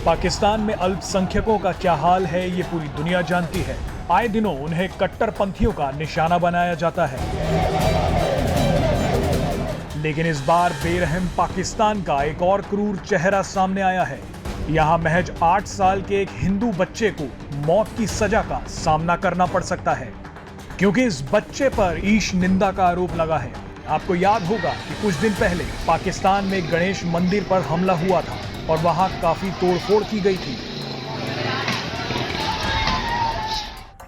पाकिस्तान में अल्पसंख्यकों का क्या हाल है ये पूरी दुनिया जानती है। आए दिनों उन्हें कट्टरपंथियों का निशाना बनाया जाता है, लेकिन इस बार बेरहम पाकिस्तान का एक और क्रूर चेहरा सामने आया है। यहाँ महज 8 साल के एक हिंदू बच्चे को मौत की सजा का सामना करना पड़ सकता है, क्योंकि इस बच्चे पर ईश निंदा का आरोप लगा है। आपको याद होगा कि कुछ दिन पहले पाकिस्तान में गणेश मंदिर पर हमला हुआ था और वहां काफी तोड़फोड़ की गई थी।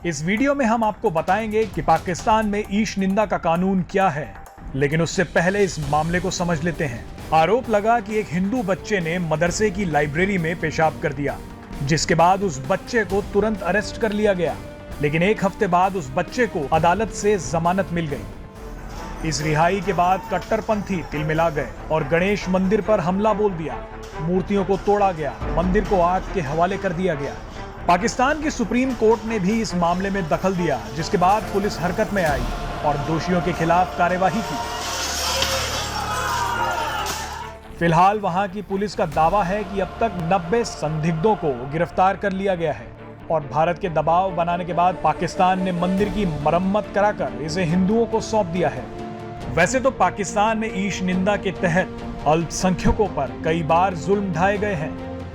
इस वीडियो में हम आपको बताएंगे कि पाकिस्तान में ईश निंदा का कानून क्या है, लेकिन उससे पहले इस मामले को समझ लेते हैं। आरोप लगा कि एक हिंदू बच्चे ने मदरसे की लाइब्रेरी में पेशाब कर दिया, जिसके बाद उस बच्चे को तुरंत अरेस्ट कर लिया गया, लेकिन एक हफ्ते बाद उस बच्चे को अदालत से जमानत मिल गई। इस रिहाई के बाद कट्टरपंथी तिलमिला गए और गणेश मंदिर पर हमला बोल दिया। मूर्तियों को तोड़ा गया, मंदिर को आग के हवाले कर दिया गया। पाकिस्तान की सुप्रीम कोर्ट ने भी इस मामले में दखल दिया, जिसके बाद पुलिस हरकत में आई और दोषियों के खिलाफ कार्यवाही की। फिलहाल वहां की पुलिस का दावा है कि अब तक 90 संदिग्धों को गिरफ्तार कर लिया गया है और भारत के दबाव बनाने के बाद पाकिस्तान ने मंदिर की मरम्मत कराकर इसे हिंदुओं को सौंप दिया है। वैसे तो पाकिस्तान में ईश निंदा के तहत अल्पसंख्यकों पर कई बार जुल्म ढाए गए हैं,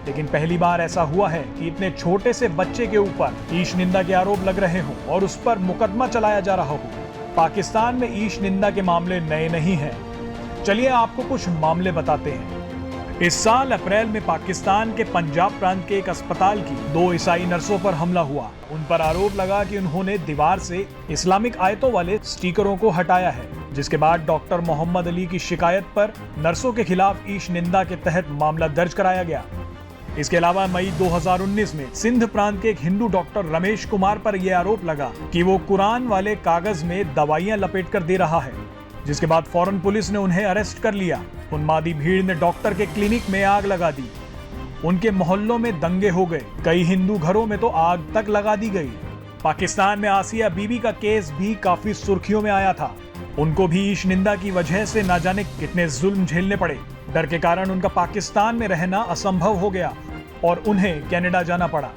लेकिन पहली बार ऐसा हुआ है कि इतने छोटे से बच्चे के ऊपर ईश निंदा के आरोप लग रहे हों और उस पर मुकदमा चलाया जा रहा हो। पाकिस्तान में ईश निंदा के मामले नए नहीं हैं। चलिए आपको कुछ मामले बताते हैं। इस साल अप्रैल में पाकिस्तान के पंजाब प्रांत के एक अस्पताल की 2 ईसाई नर्सों पर हमला हुआ। उन पर आरोप लगा कि उन्होंने दीवार से इस्लामिक आयतों वाले स्टिकरों को हटाया है, जिसके बाद डॉक्टर मोहम्मद अली की शिकायत पर नर्सों के खिलाफ ईश निंदा के तहत मामला दर्ज कराया गया। इसके अलावा मई 2019 में सिंध प्रांत के एक हिंदू डॉक्टर रमेश कुमार पर यह आरोप लगा कि वो कुरान वाले कागज में दवाइयां लपेट कर दे रहा है, जिसके बाद फौरन पुलिस ने उन्हें अरेस्ट कर लिया। उन्मादी भीड़ ने डॉक्टर के क्लिनिक में आग लगा दी। उनके मोहल्लों में दंगे हो गए। कई हिंदू घरों में तो आग तक लगा दी गई। पाकिस्तान में आसिया बीबी का केस भी काफी सुर्खियों में आया था। उनको भी ईश निंदा की वजह से न जाने कितने जुल्म झेलने पड़े। डर के कारण उनका पाकिस्तान में रहना असंभव हो गया और उन्हें कनाडा जाना पड़ा।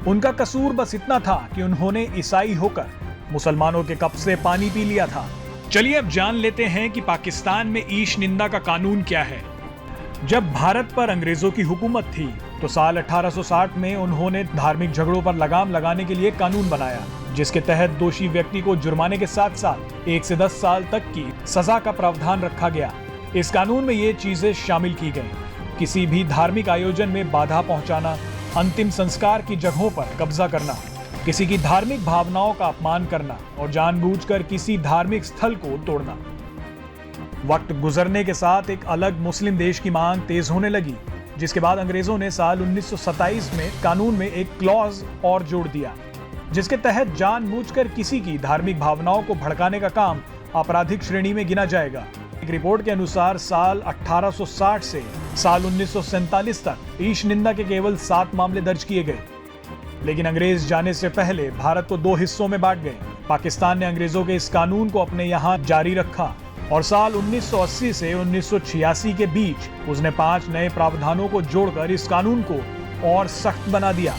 उनका कसूर बस इतना था कि उन्होंने ईसाई होकर मुसलमानों के कप से पानी पी लिया था। चलिए अब जान लेते हैं कि पाकिस्तान में ईश निंदा का कानून क्या है। जब भारत पर अंग्रेजों की हुकूमत थी तो साल 1860 में उन्होंने धार्मिक झगड़ों पर लगाम लगाने के लिए कानून बनाया, जिसके तहत दोषी व्यक्ति को जुर्माने के साथ साथ 1 से 10 साल तक की सजा का प्रावधान रखा गया। इस कानून में ये चीजें शामिल की गई: किसी भी धार्मिक आयोजन में बाधा पहुंचाना, अंतिम संस्कार की जगहों पर कब्जा करना, किसी की धार्मिक भावनाओं का अपमान करना और जानबूझकर किसी धार्मिक स्थल को तोड़ना। वक्त गुजरने के साथ एक अलग मुस्लिम देश की मांग तेज होने लगी, जिसके बाद अंग्रेजों ने साल 1927 में कानून में एक क्लॉज और जोड़ दिया, जिसके तहत जानबूझकर किसी की धार्मिक भावनाओं को भड़काने का काम आपराधिक श्रेणी में गिना जाएगा। एक रिपोर्ट के अनुसार साल 1860 से साल 1947 तक ईश निंदा के केवल 7 मामले दर्ज किए गए। लेकिन अंग्रेज जाने से पहले भारत को 2 हिस्सों में बांट गए। पाकिस्तान ने अंग्रेजों के इस कानून को अपने यहाँ जारी रखा और साल 1980 से 1986 के बीच उसने 5 नए प्रावधानों को जोड़कर इस कानून को और सख्त बना दिया,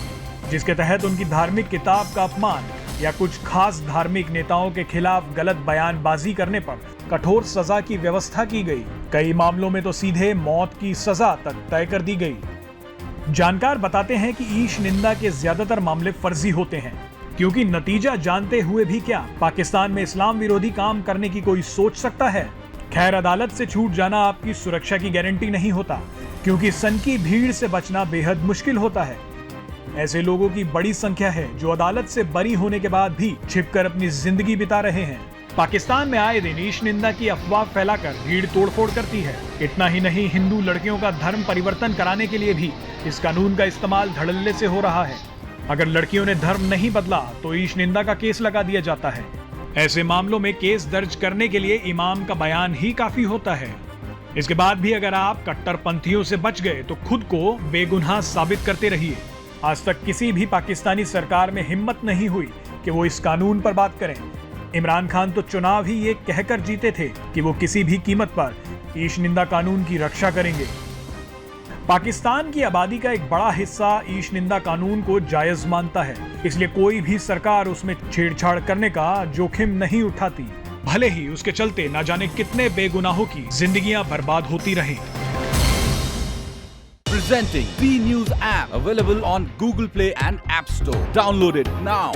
जिसके तहत उनकी धार्मिक किताब का अपमान या कुछ खास धार्मिक नेताओं के खिलाफ गलत बयानबाजी करने पर कठोर सजा की व्यवस्था की गई। कई मामलों में तो सीधे मौत की सजा तक तय कर दी गई। जानकार बताते हैं कि ईश निंदा के ज्यादातर मामले फर्जी होते हैं, क्योंकि नतीजा जानते हुए भी क्या पाकिस्तान में इस्लाम विरोधी काम करने की कोई सोच सकता है। खैर, अदालत से छूट जाना आपकी सुरक्षा की गारंटी नहीं होता, क्योंकि सन की भीड़ से बचना बेहद मुश्किल होता है। ऐसे लोगों की बड़ी संख्या है जो अदालत से बरी होने के बाद भी छिपकर अपनी जिंदगी बिता रहे हैं। पाकिस्तान में आए दिन ईश निंदा की अफवाह फैलाकर भीड़ तोड़फोड़ करती है। इतना ही नहीं, हिंदू लड़कियों का धर्म परिवर्तन कराने के लिए भी इस कानून का इस्तेमाल धड़ल्ले से हो रहा है। अगर लड़कियों ने धर्म नहीं बदला तो ईश निंदा का केस लगा दिया जाता है। ऐसे मामलों में केस दर्ज करने के लिए इमाम का बयान ही काफी होता है। इसके बाद भी अगर आप कट्टरपंथियों से बच गए तो खुद को बेगुनाह साबित करते रहिए। आज तक किसी भी पाकिस्तानी सरकार में हिम्मत नहीं हुई कि वो इस कानून पर बात करें। इमरान खान तो चुनाव ही ये कहकर जीते थे कि वो किसी भी कीमत पर ईश निंदा कानून की रक्षा करेंगे। पाकिस्तान की आबादी का एक बड़ा हिस्सा ईश निंदा कानून को जायज मानता है, इसलिए कोई भी सरकार उसमें छेड़छाड़ करने का जोखिम नहीं उठाती, भले ही उसके चलते न जाने कितने बेगुनाहों की जिंदगियां बर्बाद होती रहें। Presenting B News app, available on Google Play and App Store. Download it now.